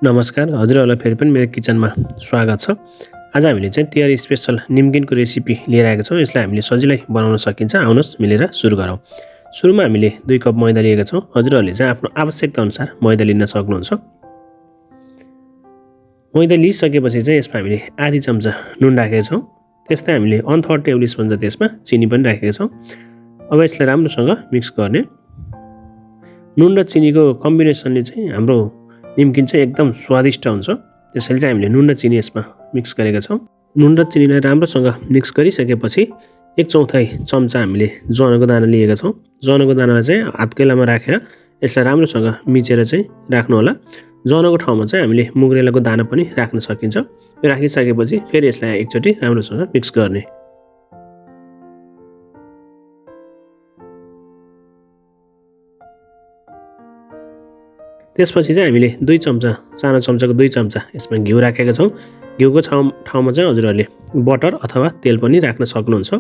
नमस्कार हजुरहरूलाई फेरि पनि मेरो किचनमा स्वागत छ। आज हामीले चाहिँ तिहार स्पेशल निम्किनको रेसिपी लिएर आएका छौँ। यसलाई हामीले सजिलै बनाउन सकिन्छ। आउनुहोस् मिलेर सुरु गरौँ। सुरुमा हामीले 2 कप मैदा लिएका छौँ। हजुरहरूले चाहिँ आफ्नो आवश्यकता अनुसार मैदा लिन सक्नुहुन्छ। मैदा लिइसकेपछि चाहिँ यसमा हामीले आधी चम्चा नुन राखेका छौँ। त्यस्तै हामीले 1/3 टेबल स्पुन जति यसमा चिनी पनि राखेका छौँ। अब यसलाई राम्रोसँग मिक्स गर्ने। नुन र चिनीको कम्बिनेसनले चाहिँ हाम्रो निम्किन चाहिँ एकदम स्वादिष्ट हुन्छ। त्यसैले चाहिँ हामीले नुन र चिनी यसमा मिक्स गरेका छौँ। नुन र चिनीलाई राम्रोसँग मिक्स गरिसकेपछि 1/4 चम्चा हामीले ज्वानोको दाना लिएका छौँ। ज्वानोको दानालाई चाहिँ हातकैलामा राखेर यसलाई राम्रोसँग मिचेर चाहिँ राख्नु होला। ज्वानोको ठाउँमा चाहिँ हामीले मुग्रेलाको दाना पनि राख्न सकिन्छ। यो राखिसकेपछि फेरि यसलाई एकचोटि राम्रोसँग मिक्स गर्ने। त्यसपछि चाहिँ हामीले 2 चम्चा सानो चम्चाको 2 चम्चा यसमा घिउ राखेका छौँ। घिउको ठाउँमा चाहिँ हजुरहरूले बटर अथवा तेल पनि राख्न सक्नुहुन्छ।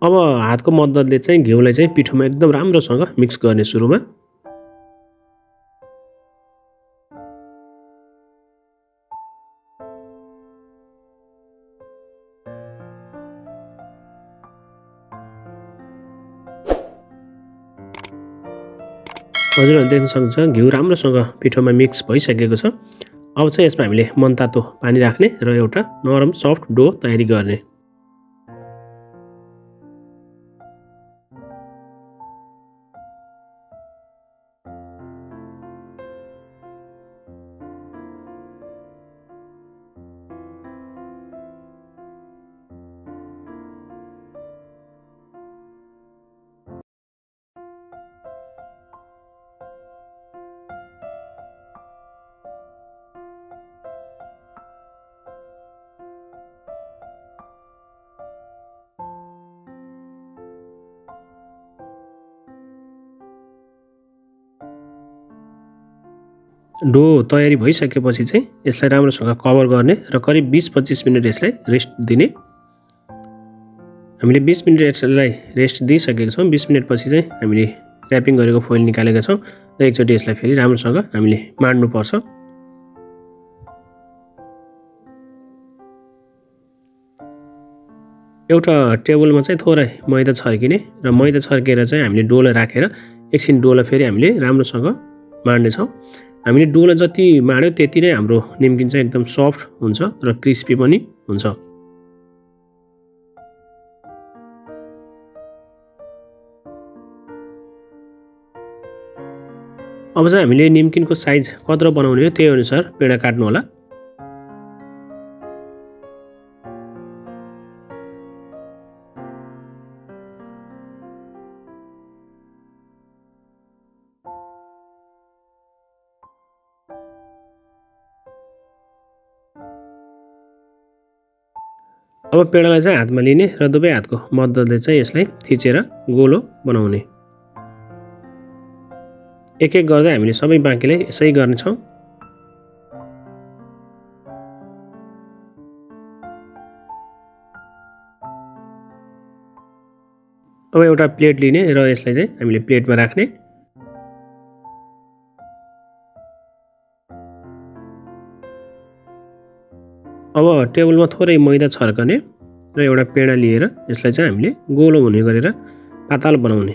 अब हातको मद्दतले चाहिँ घिउलाई चाहिँ पिठोमा एकदम राम्रोसँग मिक्स गर्ने। सुरुमा हजुरहरूले देख्न सक्नुहुन्छ घिउ राम्रोसँग पिठोमा मिक्स भइसकेको छ। अब चाहिँ यसमा हामीले मनतातो पानी राख्ने र एउटा नरम सफ्ट डो तयारी गर्ने। डो तयारी भइसकेपछि चाहिँ यसलाई राम्रोसँग कभर गर्ने र करिब 20-25 मिनट यसलाई रेस्ट दिने। हामीले 20 मिनट यसलाई रेस्ट दिइसकेका छौँ। 20 मिनटपछि चाहिँ हामीले ऱ्यापिङ गरेको फोइल निकालेका छौँ र एकचोटि यसलाई फेरि राम्रोसँग हामीले माड्नुपर्छ। एउटा टेबलमा चाहिँ थोरै मैदा छर्किने र मैदा छर्केर चाहिँ हामीले डोलाई राखेर एकछिन डोलाई फेरि हामीले राम्रोसँग माड्नेछौँ। हामीले डोलाई जति माड्यो त्यति नै हाम्रो निम्किन चाहिँ एकदम सफ्ट हुन्छ र क्रिस्पी पनि हुन्छ। अब चाहिँ हामीले निम्किनको साइज कत्रो बनाउने हो त्यही अनुसार पेडा काट्नु होला। अब पेडालाई चाहिँ हातमा लिने र दुवै हातको मद्दतले चाहिँ यसलाई थिचेर गोलो बनाउने। एक एक गर्दै हामीले सबै बाँकीलाई यसै गर्नेछौँ। अब एउटा प्लेट लिने र यसलाई चाहिँ हामीले प्लेटमा राख्ने। अब टेबलमा थोरै मैदा छर्कने र एउटा पेडा लिएर यसलाई चाहिँ हामीले गोलो हुने गरेर पातलो बनाउने।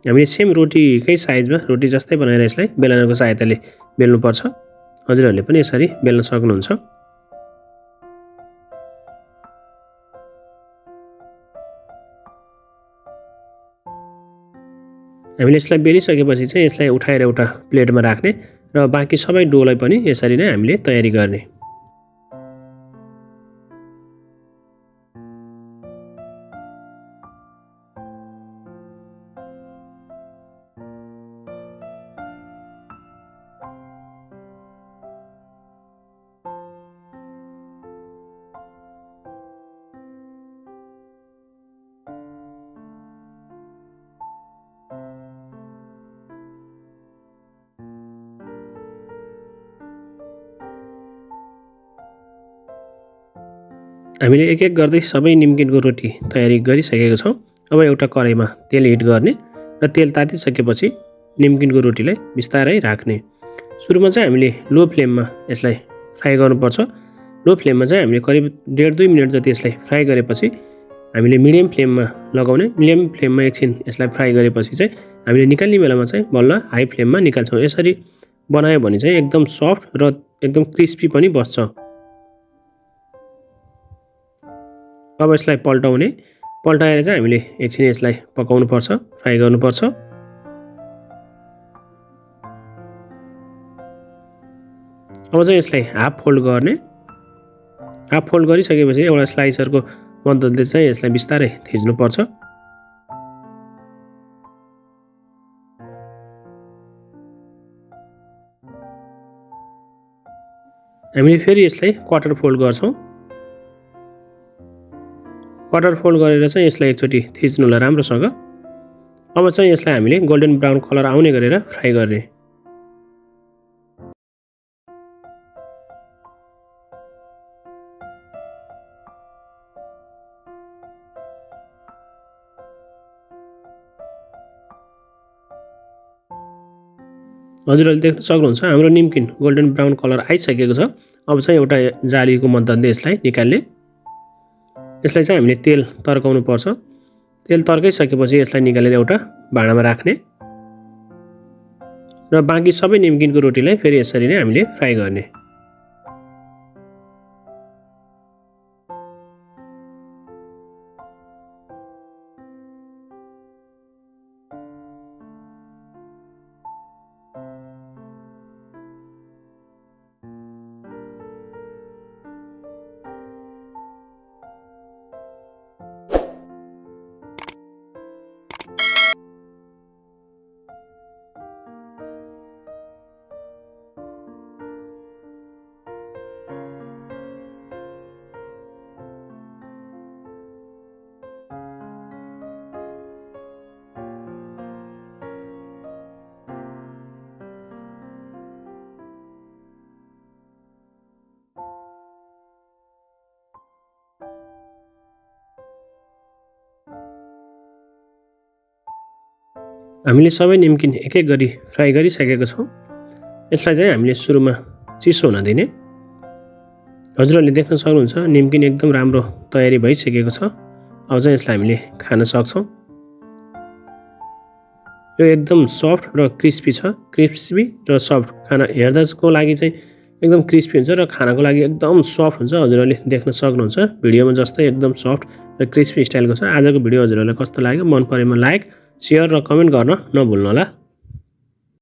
हामीले सेम रोटीकै साइजमा रोटी जस्तै बनाएर यसलाई बेलनाको सहायताले बेल्नुपर्छ। हजुरहरूले पनि यसरी बेल्न सक्नुहुन्छ। हामीले यसलाई बेलिसकेपछि चाहिँ यसलाई उठाएर एउटा प्लेटमा राख्ने र बाँकी सबै डोलाई पनि यसरी नै हामीले तयारी गर्ने। हामीले एक एक गर्दै सबै निम्किनको रोटी तयारी गरिसकेका छौँ। अब एउटा कराईमा तेल हिट गर्ने र तेल तातिसकेपछि निम्किनको रोटीलाई बिस्तारै राख्ने। सुरुमा चाहिँ हामीले लो फ्लेममा यसलाई फ्राई गर्नुपर्छ। लो फ्लेममा चाहिँ हामीले करिब 1.5-2 मिनट जति यसलाई फ्राई गरेपछि हामीले मिडियम फ्लेममा लगाउने। मिडियम फ्लेममा एकछिन यसलाई फ्राई गरेपछि चाहिँ हामीले निकाल्ने बेलामा चाहिँ बल्ल हाई फ्लेममा निकाल्छौँ। यसरी बनायो भने चाहिँ एकदम सफ्ट र एकदम क्रिस्पी पनि बस्छ। अब यसलाई पल्टाएर चाहिँ हामीले एकछिन यसलाई पकाउनुपर्छ, फ्राई गर्नुपर्छ। अब चाहिँ यसलाई हाफ फोल्ड गर्ने। हाफ फोल्ड गरिसकेपछि एउटा स्लाइसरको मद्दतले चाहिँ यसलाई बिस्तारै थिच्नुपर्छ। हामीले फेरि यसलाई क्वार्टर फोल्ड गर्छौँ। क्वार्टर फोल्ड गरेर चाहिँ यसलाई एकचोटि थिच्नु होला राम्रोसँग। अब चाहिँ यसलाई हामीले गोल्डन ब्राउन कलर आउने गरेर फ्राई गर्ने। हजुरहरूले देख्न सक्नुहुन्छ हाम्रो निम्किन गोल्डन ब्राउन कलर आइसकेको छ। अब चाहिँ एउटा जालीको मद्दतले यसलाई निकाल्ने। यसलाई चाहिँ हामीले तेल तर्काउनु पर्छ। तेल तर्काइसकेपछि यसलाई निकालेर एउटा भाँडामा राख्ने र बाँकी सबै निम्किनको रोटीलाई फेरि यसरी नै हामीले फ्राई गर्ने। हामीले सबै निम्किन एक एक गरी फ्राई गरिसकेका छौँ। यसलाई चाहिँ हामीले सुरुमा चिसो हुन दिने। हजुरहरूले देख्न सक्नुहुन्छ निम्किन एकदम राम्रो तयारी भइसकेको छ। अब चाहिँ यसलाई हामीले खान सक्छौँ। यो एकदम सफ्ट र क्रिस्पी छ। क्रिस्पी र सफ्ट खाना हेर्दाको लागि चाहिँ एकदम क्रिस्पी हुन्छ र खानाको लागि एकदम सफ्ट हुन्छ। हजुरहरूले देख्न सक्नुहुन्छ भिडियोमा जस्तै एकदम सफ्ट र क्रिस्पी स्टाइलको छ। आजको भिडियो हजुरहरूलाई कस्तो लाग्यो? मन परेमा लाइक, सेयर र कमेन्ट गर्न नभुल्नु होला।